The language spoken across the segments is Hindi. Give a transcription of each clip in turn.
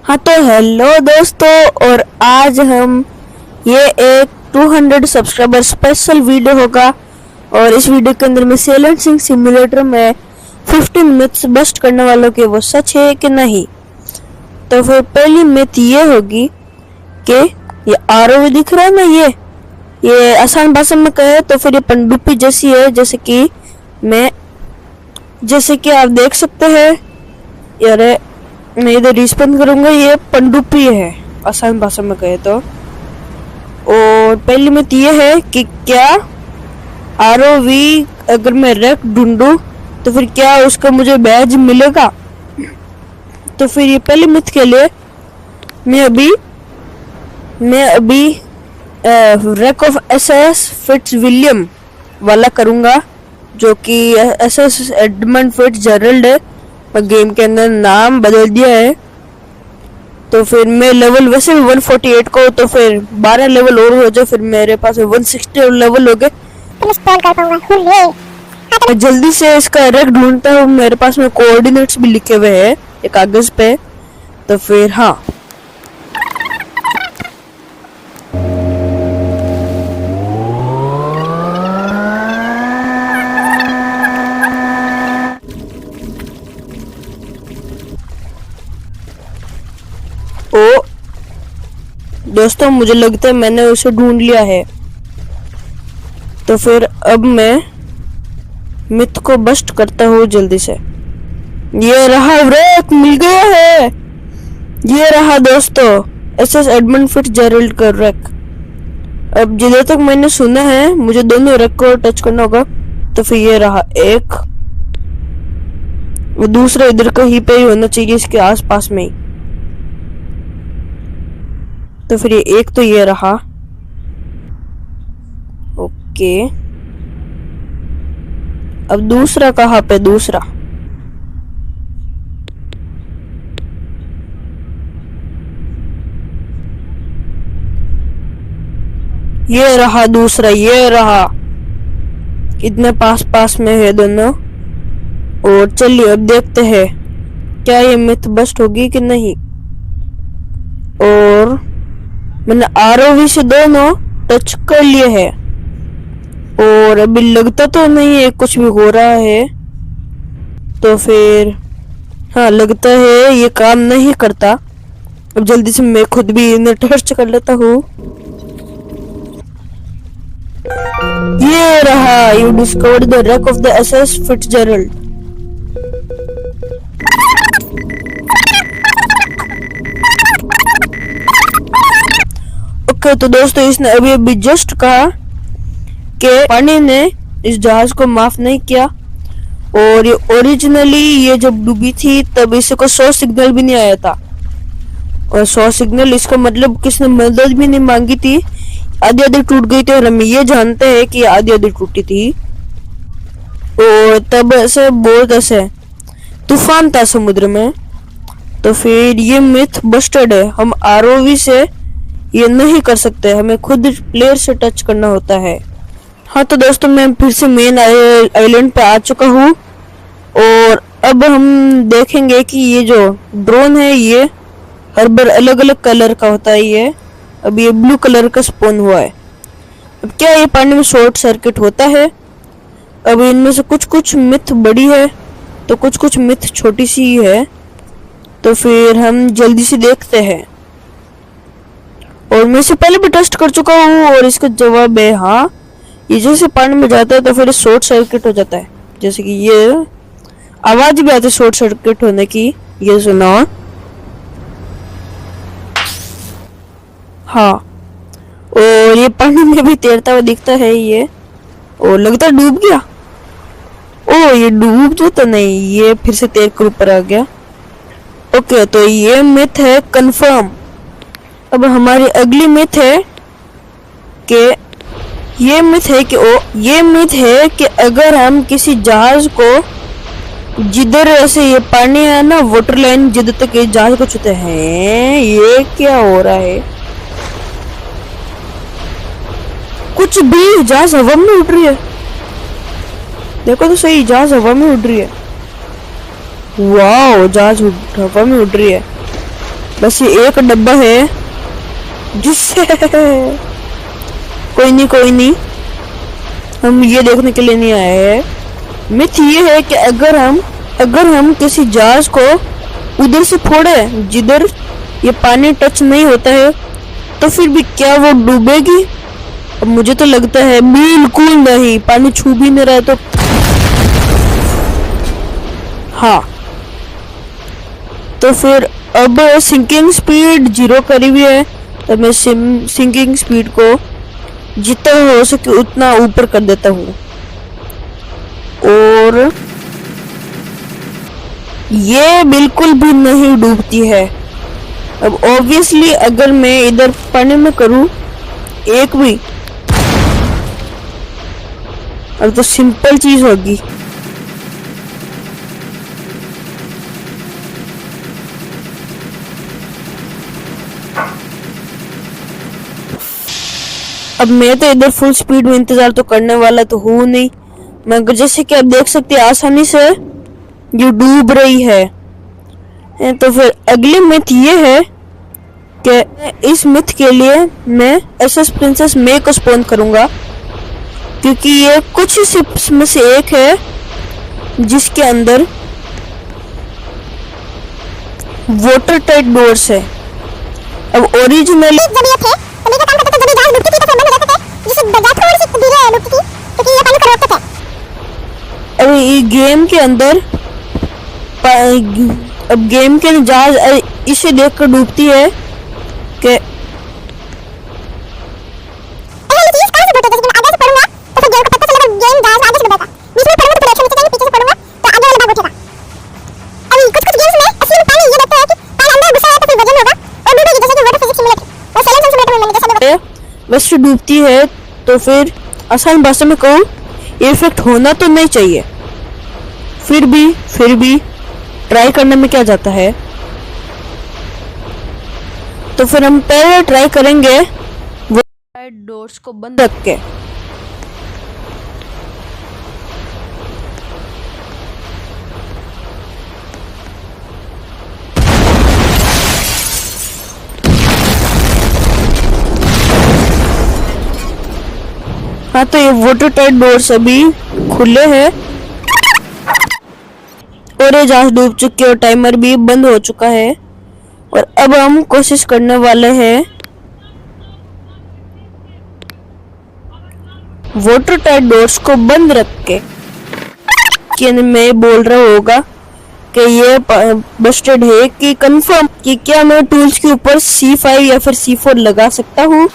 हाँ तो हेलो दोस्तों, और आज हम ये एक 200 सब्सक्राइबर स्पेशल वीडियो होगा। और इस वीडियो के अंदर मैं सैलेंसिंग सिमुलेटर में 15 मिथ्स बस्ट करने वालों के वो सच है कि नहीं। तो फिर पहली मिथ ये होगी कि ये आरओवी दिख रहा है ना, ये आसान भाषा में कहे तो फिर ये पनडुब्बी जैसी है। जैसे कि आप देख सकते हैं यार, मैं इधर रिस्पॉन्ड करूंगा, ये पनडुब्बी है आसान भाषा में कहे तो। और पहली मिथ ये है कि क्या आरओवी अगर मैं रैक ढूंढूं तो फिर क्या उसका मुझे बैज मिलेगा। तो फिर ये पहली मिथ के लिए मैं अभी रैक ऑफ एसएस फिट्जविलियम वाला करूंगा, जो कि एसएस एडमंड फिट्जजेरल्ड है। गेम के अंदर नाम बदल दिया है। तो फिर मैं लेवल वैसे भी 148 को, तो फिर 12 लेवल और हो जाए, फिर मेरे पास 160 लेवल हो गए तो मैं स्पॉन कर पाऊंगा। मैं जल्दी से इसका रैक ढूंढता हूँ। मेरे पास में कोऑर्डिनेट्स भी लिखे हुए हैं एक कागज पे। तो फिर हाँ, ओ दोस्तों, मुझे लगता है मैंने उसे ढूंढ लिया है। तो फिर अब मैं मिथ को बस्ट करता हूँ जल्दी से। ये रहा रैक, मिल गया है। ये रहा दोस्तों एसएस एडमंड फिट्जजेरल्ड का रैक। अब जिधर तक मैंने सुना है मुझे दोनों रैक को टच करना होगा। तो फिर ये रहा एक, वो दूसरा इधर कहीं पे ही होना चाहिए, इसके आसपास में ही। तो फिर ये एक तो ये रहा। ओके, अब दूसरा कहाँ पे? दूसरा ये रहा, दूसरा ये रहा। इतने पास पास में है दोनों। और चलिए अब देखते हैं क्या ये मिथ बस्ट होगी कि नहीं। और मैंने आरओवी से दोनों टच कर लिए हैं और अभी लगता तो नहीं है कुछ भी हो रहा है। तो फिर हाँ, लगता है ये काम नहीं करता। अब जल्दी से मैं खुद भी इन्हें टच कर लेता हूँ। ये रहा, you discovered the wreck of the SS Fitzgerald. Okay, तो दोस्तों इसने अभी जस्ट कहा कि पानी ने इस जहाज को माफ नहीं किया। और ये ओरिजिनली ये जब डूबी थी तब इसको 100 सिग्नल भी नहीं आया था। और 100 सिग्नल इसका मतलब किसने मदद भी नहीं मांगी थी। आधी आधी टूट गई थी और हम ये जानते हैं कि आधी आधी टूटी थी। और तब ऐसे बहुत ऐसे तूफान था समुद्र में। तो फिर ये मिथ बस्टेड है। हम आरओवी से ये नहीं कर सकते, हमें खुद प्लेयर से टच करना होता है। हाँ तो दोस्तों, मैं फिर से मेन आइलैंड पे आ चुका हूँ। और अब हम देखेंगे कि ये जो ड्रोन है ये हर बार अलग अलग कलर का होता है। ये अब ये ब्लू कलर का स्पॉन हुआ है। अब क्या ये पानी में शॉर्ट सर्किट होता है? अब इनमें से कुछ कुछ मिथ बड़ी है तो कुछ कुछ मिथ छोटी सी ही है। तो फिर हम जल्दी से देखते हैं। और मैं इसे पहले भी टेस्ट कर चुका हूँ और इसका जवाब है हाँ। ये जैसे पानी में जाता है तो फिर शॉर्ट सर्किट हो जाता है। जैसे कि ये आवाज भी आती है शॉर्ट सर्किट होने की, ये सुना। हाँ, और ये पानी में भी तैरता हुआ दिखता है ये। और लगता है डूब गया। ओ, ये डूब जो तो नहीं, ये फिर से तैर कर ऊपर आ गया। ओके, तो ये मिथ है कंफर्म। अब हमारी अगली मिथ है कि ये मिथ है कि अगर हम किसी जहाज को जिधर ऐसे ये पानी है ना, वाटर लाइन जिधर तक ये जहाज को छूते हैं, ये क्या हो रहा है? कुछ भी, जहाज हवा में उड़ रही है। देखो तो सही, जहाज हवा में उड़ रही है। वाओ, जहाज हवा में उड़ रही है। बस ये एक डब्बा है जिससे कोई नहीं, हम ये देखने के लिए नहीं आए हैं। मिथ ये है कि अगर हम किसी जहाज को उधर से फोड़े जिधर ये पानी टच नहीं होता है तो फिर भी क्या वो डूबेगी? अब मुझे तो लगता है बिल्कुल नहीं, पानी छू भी नहीं रहा है तो हाँ। तो फिर अब सिंकिंग स्पीड 0 करी हुई है, तो मैं सिंकिंग स्पीड को जितना हो सके उतना ऊपर कर देता हूँ। और ये बिल्कुल भी नहीं डूबती है। अब ऑब्वियसली अगर मैं इधर पानी में करूँ एक भी, अब तो सिंपल चीज होगी। अब मैं तो इधर फुल स्पीड में इंतजार तो करने वाला तो हूँ नहीं, मगर जैसे कि आप देख सकते हैं आसानी से ये डूब रही है। तो फिर अगली मिथ ये है कि इस मिथ के लिए मैं एसएस प्रिंसेस मे को स्पॉन करूंगा, क्योंकि ये कुछ ही शिप्स में से एक है जिसके अंदर वाटर टाइट डोर्स है। अब ओरिजिनली अरे ये गेम के अंदर अब गेम के जहाज इसे देखकर डूबती है कि वैसे डूबती है। तो फिर आसान भाषा में कहूँ ये इफेक्ट होना तो नहीं चाहिए, फिर भी ट्राई करने में क्या जाता है। तो फिर हम पहले ट्राई करेंगे वो डोर्स को बंद रख के। हाँ, तो ये वाटर टाइट डोर्स अभी खुले हैं और ये जहाज डूब चुकी है और टाइमर भी बंद हो चुका है। और अब हम कोशिश करने वाले हैं वाटर टाइट डोर्स को बंद रख के। कि मैं बोल रहा होगा कि ये बस्टेड है कि कंफर्म कि क्या मैं टूल्स के ऊपर C5 या फिर C4 लगा सकता हूँ?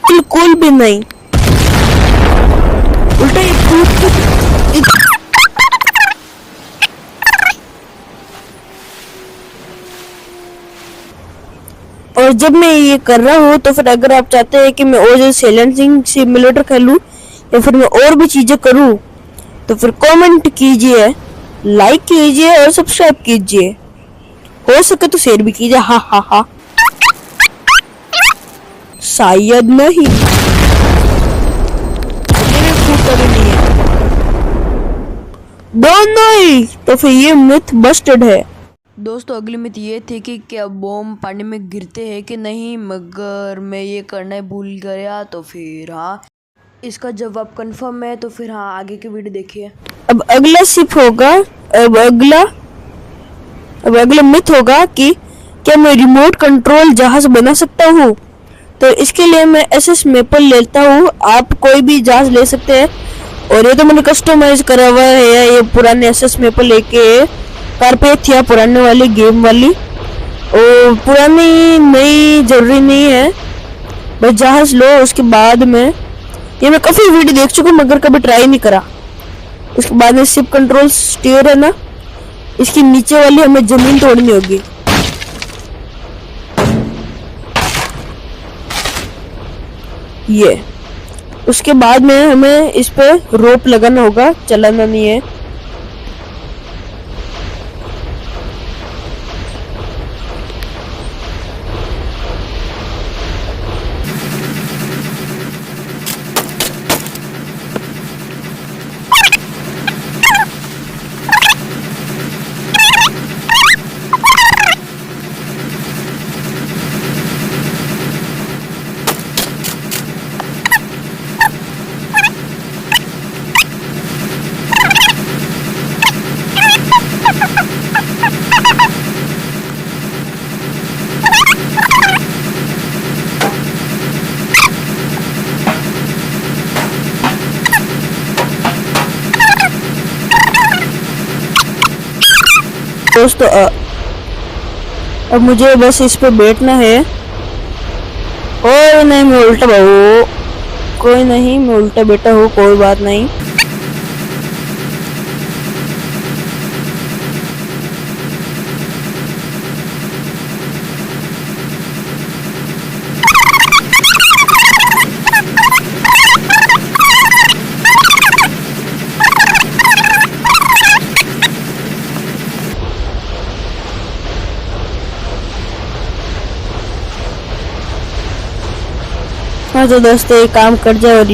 बिल्कुल भी नहीं, उल्टा और जब मैं ये कर रहा हूँ तो फिर अगर आप चाहते हैं कि मैं और साइलेंसिंग सिमुलेटर खेलूं या फिर मैं और भी चीजें करूं तो फिर कमेंट कीजिए, लाइक कीजिए और सब्सक्राइब कीजिए, हो सके तो शेयर भी कीजिए। हा हा हा, शायद नहीं, नहीं तो फिर ये मिथ बस्टेड है। दोस्तों अगली मिथ ये थी कि क्या बॉम्ब पानी में गिरते हैं कि नहीं, मगर मैं ये करना भूल गया। तो फिर हाँ, इसका जवाब कंफर्म है। तो फिर हाँ, आगे की वीडियो देखिए। अब अगला शिप होगा, अब अगला मिथ होगा कि क्या मैं रिमोट कंट्रोल जहाज बना सकता हूँ। तो इसके लिए मैं एसएस मेपल लेता हूँ, आप कोई भी जहाज ले सकते हैं। और ये तो मैंने कस्टमाइज करा हुआ है, ये पुराने एसएस मेपल लेके कारपेट थी पुराने वाली गेम वाली, और पुरानी नई जरूरी नहीं है, बस जहाज लो। उसके बाद में ये मैं काफी वीडियो देख चुका हूँ मगर कभी ट्राई नहीं करा। उसके बाद में शिप कंट्रोल स्टीयर है ना, इसकी नीचे वाली हमें जमीन तोड़नी होगी। ये उसके बाद में हमें इस पे रोप लगाना होगा, चलाना नहीं है। दोस्तों अब मुझे बस इस पे बैठना है। कोई नहीं, मैं उल्टा कोई नहीं, मैं उल्टा बैठा हूँ, कोई बात नहीं। हाँ तो दोस्तों ये काम कर जाओ। और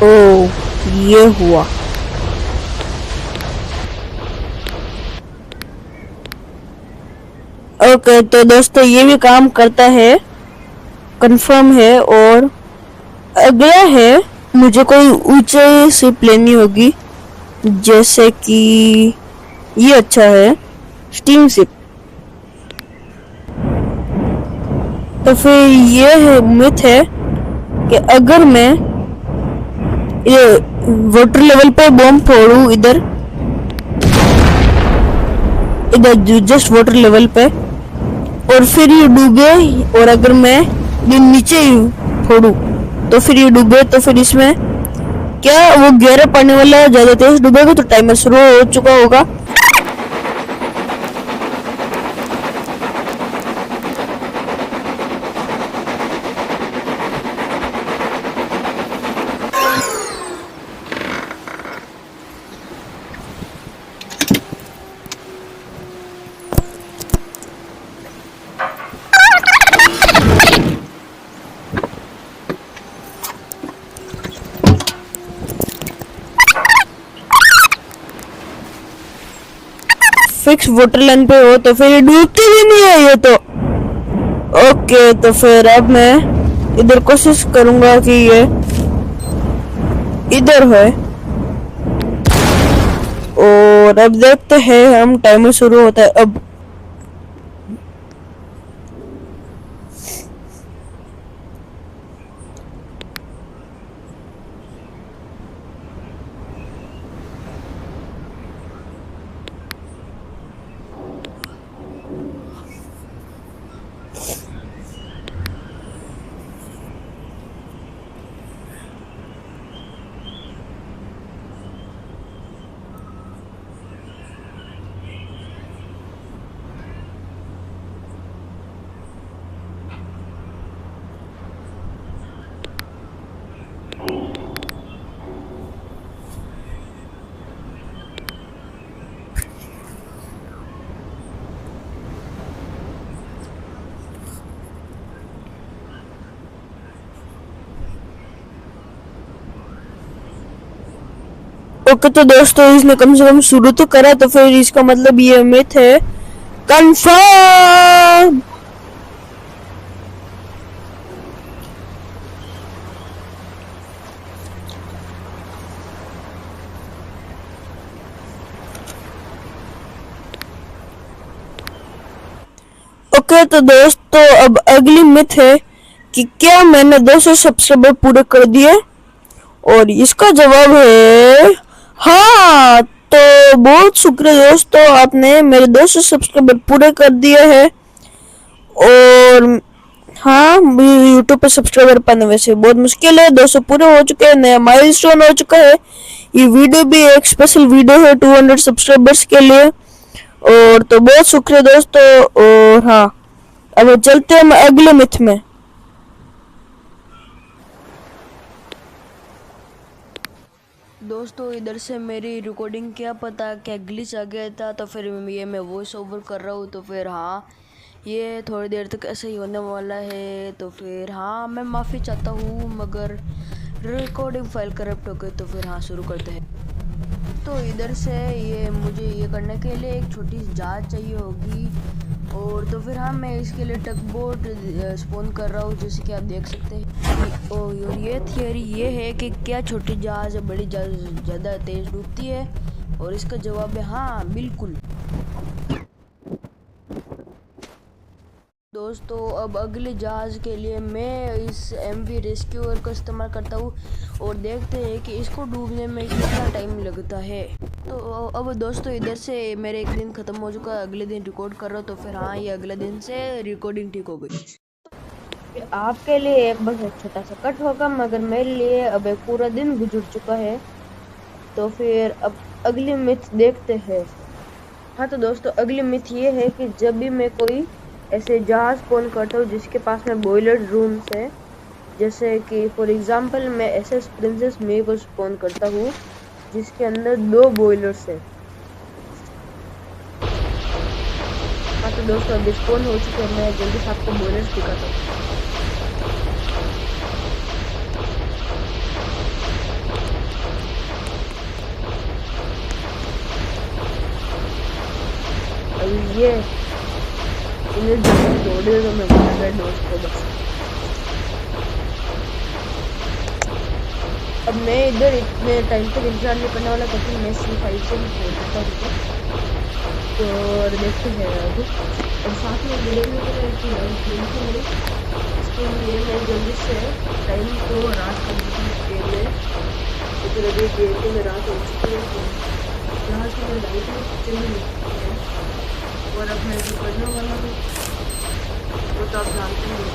ओ ये हुआ। ओके तो दोस्तों ये भी काम करता है, कंफर्म है। और अगला है, मुझे कोई ऊंचाई शिप लेनी होगी, जैसे कि ये अच्छा है, स्टीम शिप। तो फिर ये है मिथ है कि अगर मैं ये वाटर लेवल पे बॉम्ब फोड़ू इधर जस्ट वाटर लेवल पे, और फिर ये डूबे, और अगर मैं ये नीचे फोड़ू तो फिर ये डूबे, तो फिर इसमें क्या वो गहरा पानी वाला ज्यादा तेज डूबेगा तो टाइमर शुरू हो चुका होगा। फिक्स वाटर लाइन पे हो तो फिर ये डूबती भी नहीं है ये तो। ओके तो फिर अब मैं इधर कोशिश करूंगा कि ये इधर है, और अब देखते हैं हम, टाइमर शुरू होता है अब। ओके तो दोस्तों इसने कम से कम शुरू तो करा, तो फिर इसका मतलब ये मिथ है कंफर्म। ओके तो दोस्तों अब अगली मिथ है कि क्या मैंने 200 सब्सक्राइबर पूरे कर दिए, और इसका जवाब है हाँ। तो बहुत शुक्रिया दोस्तों, आपने मेरे 200 सब्सक्राइबर पूरे कर दिए हैं। और हाँ, यूट्यूब पे सब्सक्राइबर पाने वैसे बहुत मुश्किल है, 200 पूरे हो चुके हैं, नया माइलस्टोन हो चुका है। ये वीडियो भी एक स्पेशल वीडियो है 200 सब्सक्राइबर्स के लिए। और तो बहुत शुक्रिया दोस्तों। और हाँ अब चलते हैं अगले मिथ में। दोस्तों इधर से मेरी रिकॉर्डिंग क्या पता क्या ग्लिच आ गया था, तो फिर ये मैं वॉइस ओवर कर रहा हूँ। तो फिर हाँ ये थोड़ी देर तक ऐसे ही होने वाला है। तो फिर हाँ मैं माफ़ी चाहता हूँ, मगर रिकॉर्डिंग फाइल करप्ट हो गई। तो फिर हाँ शुरू करते हैं। तो इधर से ये मुझे ये करने के लिए एक छोटी सी जहाज चाहिए होगी, और तो फिर हाँ मैं इसके लिए टग बोट स्पॉन कर रहा हूँ, जैसे कि आप देख सकते हैं। और ये थियरी ये है कि क्या छोटी जहाज बड़ी जहाज ज़्यादा तेज़ डूबती है, और इसका जवाब है हाँ बिल्कुल। दोस्तों अब अगले जहाज़ के लिए मैं इस MV रेस्क्यूअर का इस्तेमाल करता हूँ और देखते हैं कि इसको डूबने में कितना टाइम लगता है। तो अब दोस्तों इधर से मेरे एक दिन ख़त्म हो चुका है, अगले दिन रिकॉर्ड कर रहा हूँ, तो फिर हाँ ये अगले दिन से रिकॉर्डिंग ठीक हो गई। फिर आपके लिए एक बस एक छोटा सा कट होगा, मगर मेरे लिए अब एक पूरा दिन गुजर चुका है। तो फिर अब अगली मिथ देखते हैं। हाँ तो दोस्तों अगली मिथ ये है कि जब भी मैं कोई ऐसे जहाज स्पॉन करता हूँ जिसके पास में बॉयलर रूम्स है, जैसे कि फॉर एग्जांपल मैं SS प्रिंसेस मे को स्पॉन करता हूँ जिसके अंदर 2 बॉयलर्स है। हाँ तो दोस्तों अभी स्पॉन हो चुके हैं, मैं जल्दी से आपको बॉयलर्स दिखाता हूँ। अभी ये इन्हें जल्दी तोड़ दे तो मैं बता रहा दोस्तों बस। अब मैं इधर इतने टाइम तक इंतजार नहीं करने वाला क्योंकि मैं C5 से भी खोल देता हूँ। तो और देखते हैं अब साथ में देखने के लिए इसके लिए मैं जल्दी से टाइम को रात कर देता हूँ गेम में। तो फिर अभी गेम में रात हो चुकी है, तो यहाँ से मैं लाइट चली है और अब मैं जो करने वाला हूँ वो तो आप जानते हैं।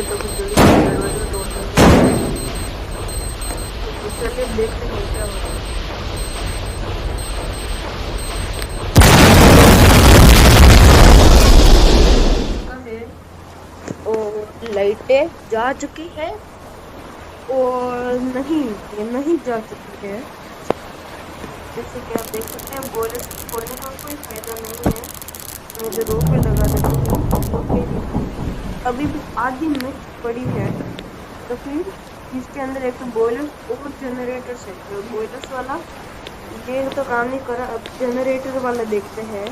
तो कुछ जल्दी दरवाजा तोड़ देते हैं, तो चलिए देखते हैं क्या होता है। और लाइटें जा चुकी है और नहीं ये नहीं जा चुकी है, जैसे कि आप देख सकते हैं। बॉयलर खोलने का कोई फायदा नहीं है, मुझे रोक पे लगा देती हूँ। अभी भी आधी मिर्च पड़ी है, तो फिर इसके अंदर एक बॉयलर और जनरेटर है। तो बॉयलर्स वाला ये तो काम नहीं करा, अब जनरेटर वाला देखते हैं।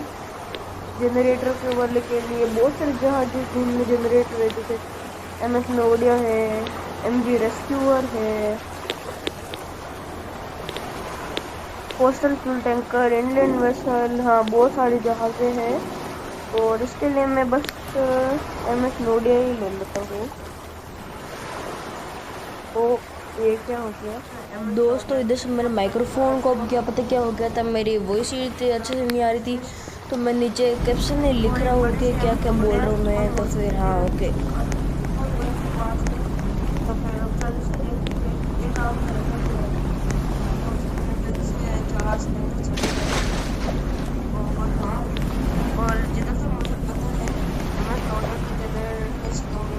जनरेटर के वाले के लिए बहुत सारे जहाज जिनमें जनरेटर है, जैसे MS नोडिया है, MV रेस्क्यूअर है, coastal fuel tanker, Indian vessel, हाँ बहुत सारे जहाज़ें हैं। और इसके लिए मैं बस MS नोडिया ही ले लेता हूँ। तो ये क्या हो गया दोस्तों, इधर से मेरे माइक्रोफोन को अब क्या पता क्या हो गया था, मेरी वॉइस इतनी अच्छे से नहीं आ रही थी, तो मैं नीचे कैप्शन में लिख रहा हूँ कि क्या क्या बोल रहा हूँ मैं। तो फिर हाँ ओके, और जितना तो मुझे पता है मैं प्रोडक्ट की जगह टेस्ट दूंगी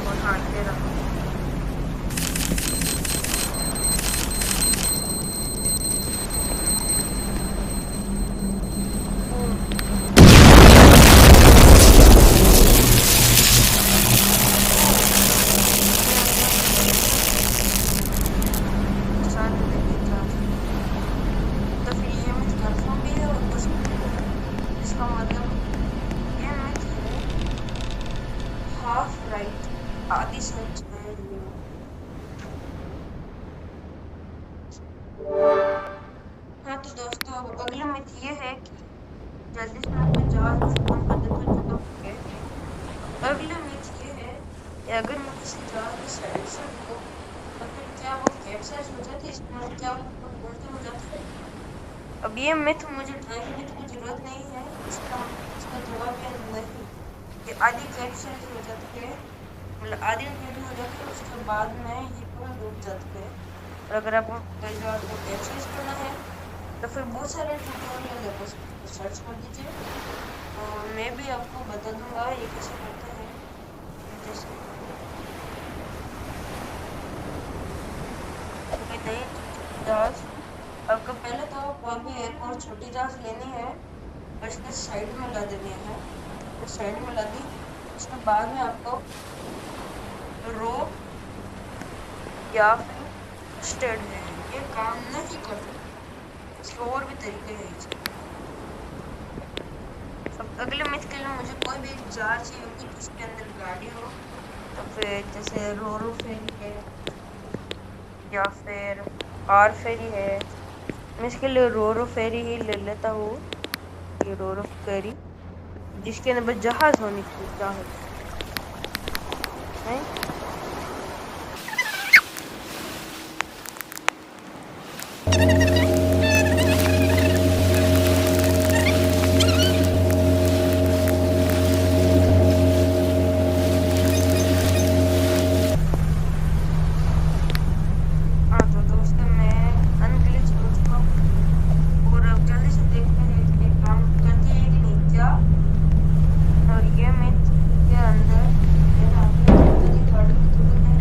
और हाँ तेरा आदि सच है। हाँ तो दोस्तों अब अगला मिथ ये है कि जल्दी से मैं जहाज फोन कर देता हूँ तो है। अगला मिथ ये है कि अगर मैं किसी जहाज में सैंक्शन हूँ तो फिर क्या वो कैप्साइज हो जाती है, इसमें क्या वो उल्टी हो जाती है। अब ये मिथ मुझे ढांकने की जरूरत नहीं है, इसका जवाब है नहीं। ये आदि कैप्साइज हो जाती है, मतलब आधी वीडियो हो जाती है, उसके बाद में ये पूरा डूब जाती है। और अगर आपको कई बार को कैप्चर करना है तो फिर बहुत सारे ट्यूटोरियल है, बस सर्च कर दीजिए और मैं भी आपको बता दूंगा ये कैसे करते हैं। जैसे नई जहाज आपको पहले तो कोई भी एक और छोटी जहाज लेनी है और इसके साइड में ला देनी है। तो साइड में ला दी, उसके बाद में आपको रोप या फिर स्टेड है, ये काम नहीं करते, इसके और भी तरीके हैं। अब अगले मिथ के लिए मुझे कोई भी जहाज चाहिए होगी जिसके अंदर गाड़ी हो, तो फिर जैसे रोरो फेरी है या फिर आर फेरी है, मैं इसके लिए रोरो फेरी ही ले लेता हूँ। ये रोरो फेरी जिसके अंदर बस जहाज होनी चाहिए, जहाज है। हाँ तो दोस्तों मैं अनग्लिच हो चुका हूँ और अब जल्दी से देखते हैं कि काम करती है कि नहीं क्या। और ये मिथ के अंदर ये आगे की गाड़ी की जरूरत है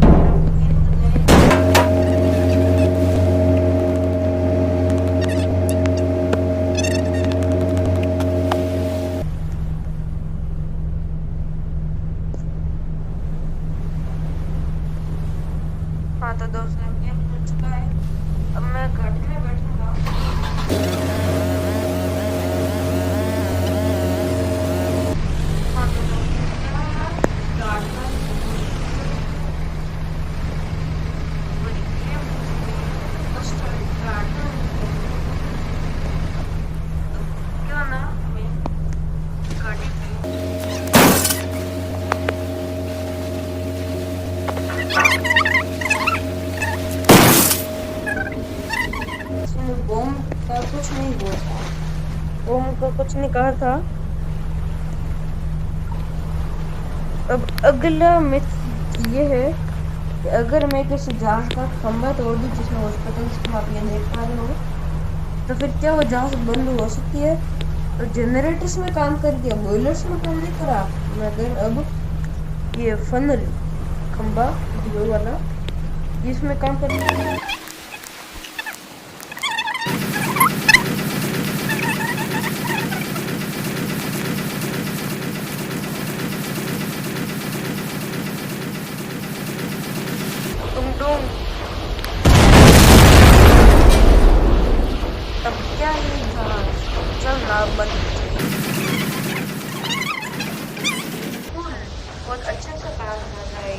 और अब हिंद में हाँ तो दोस्तों ये खुल चुका है। अब मैं गाड़ी में बैठूंगा। हाँ तो दोस्तों स्टार्ट क्यों ना मैं गाड़ी पे इसमें बम का कुछ नहीं हुआ था, बम का कुछ नहीं कहा था। अब अगला मिथ ये है कि अगर मैं किसी जहाज का खंभा तोड़ दूं जिसमें हॉस्पिटल से आप ये देख पा रहे हो, तो फिर क्या वो जहाज बंद हो सकती है? तो जनरेटर्स में काम कर दिया, बॉयलर्स में काम नहीं करा, मगर अब ये फनल खंभा वो वाला इसमें काम कर दिया। तुम अब क्या ये जहाज चलना बंद हो जाएगा। बहुत अच्छे से काम कर रहा है।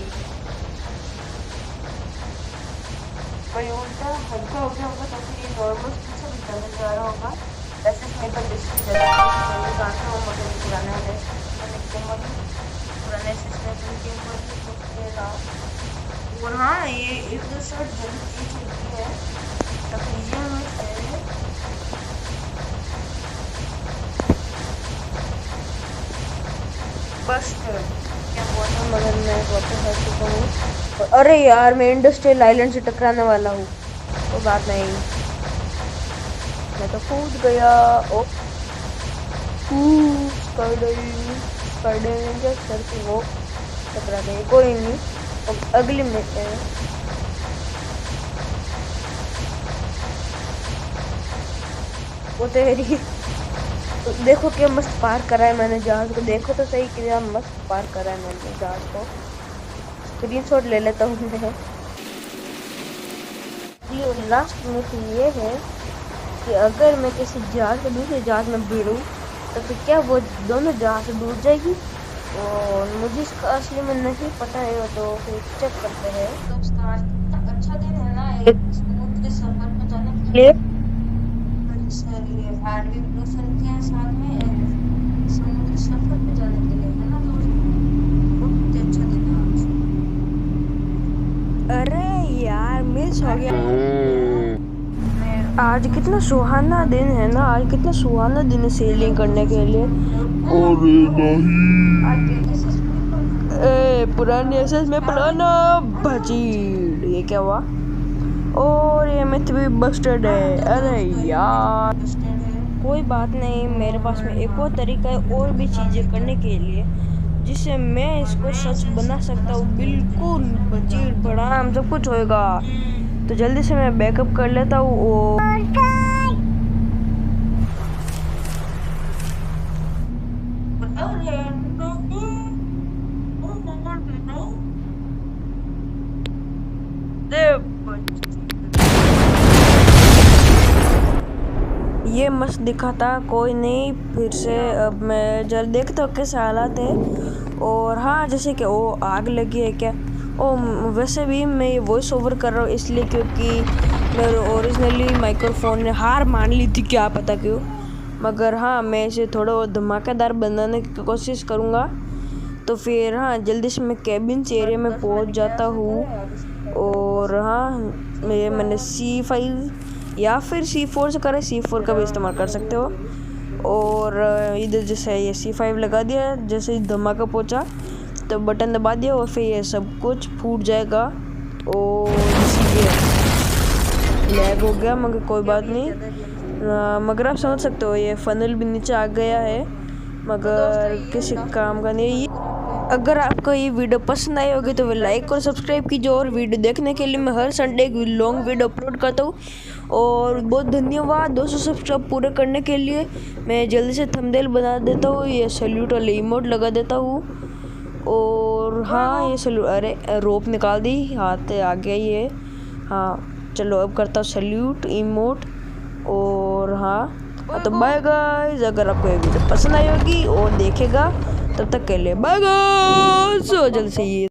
भाई उल्टा हल्का हो गया होगा तो फिर ये नॉर्मल स्पीड से भी चलने जा रहा होगा। ऐसे स्नाइपर डिस्ट्रिक्ट जानता हूँ मगर पुराने पुराने से स्नाइपर गेम पर भी तो खेला। और हाँ ये एक दो शॉट जल्दी तेज होती है तकरीजन में है। बस क्या बोलता मगर मैं वापस आ चुका हूँ। अरे यार मैं इंडस्ट्रियल आइलैंड से टकराने वाला हूँ, तो बात नहीं, मैं तो कूद गया। ओ स्काईडाइविंग क्या करती वो टकरा गई, कोई नहीं। अब अगली में वो तेरी देखो क्या मस्त पार करा है मैंने जहाज को, देखो तो सही क्या मस्त पार करा है मैंने जहाज को। स्क्रीनशॉट ले लेता हूँ मैं। ये लास्ट में तो ये है कि अगर मैं किसी जहाज से दूसरे जहाज में भिड़ूं तो फिर क्या वो दोनों जहाज से डूब जाएगी? और मुझे इसका असली में नहीं पता है, तो फिर चेक करते हैं। दोस्तों आज कितना अच्छा दिन है ना एक समुद्र सफर पे जाने के लिए। आरवी ब्लूफिन के साथ में समुद्र सफर पे जाने के लिए है ना दोस्तों, बहुत अच्छा दिन है आज। अरे यार मिस हो गया। आज कितना सुहाना दिन है ना, आज कितना सुहाना दिन है सेलिंग करने के लिए। अरे नहीं, पुरानी एसएस में पुराना भजी, ये क्या हुआ? और ये मिथ भी बस्टेड है। अरे यार कोई बात नहीं, मेरे पास में एक और तरीका है और भी चीजें करने के लिए जिससे मैं इसको सच बना सकता हूँ। बिल्कुल बजीर बड़ा सब कुछ होएगा। तो जल्दी से मैं बैकअप कर लेता हूँ। ये मस्त दिखा था, कोई नहीं, फिर से अब मैं जल्द देखता हूँ कैसे हालात है और हाँ, जैसे कि वो आग लगी है क्या। ओ वैसे भी मैं ये वॉइस ओवर कर रहा हूँ इसलिए क्योंकि मेरे ओरिजिनली माइक्रोफोन ने हार मान ली थी, क्या पता क्यों। मगर हाँ, मैं इसे थोड़ा और धमाकेदार बनाने की कोशिश करूँगा। तो फिर हाँ, जल्दी से मैं कैबिन एरिया में पहुँच जाता हूँ। और हाँ, मैंने C5 या फिर C4 से करें, C4 का भी इस्तेमाल कर सकते हो। और इधर जैसे ये C5 लगा दिया, जैसे ही धमाका पहुंचा तो बटन दबा दिया और फिर ये सब कुछ फूट जाएगा। और ये लैग हो गया, मगर कोई बात नहीं। मगर आप समझ सकते हो ये फनल भी नीचे आ गया है, मगर किसी काम का नहीं है। अगर आपको ये वीडियो पसंद आई होगी तो लाइक और सब्सक्राइब कीजिए। और वीडियो देखने के लिए मैं हर संडे एक लॉन्ग वीडियो अपलोड करता हूँ। और बहुत धन्यवाद 200 सब्सक्राइब पूरे करने के लिए। मैं जल्दी से थंबनेल बना देता हूँ, ये सैल्यूट वाले इमोट लगा देता हूँ। और हाँ, ये सैल्यूट, अरे रोप निकाल दी, हाथ आ गया ये। हाँ चलो, अब करता हूँ सैल्यूट इमोट। और हाँ तो बाय गाइस, अगर आपको ये वीडियो पसंद आई होगी और देखेगा, तब तक के लिए बाय गाइस। जल्द से ये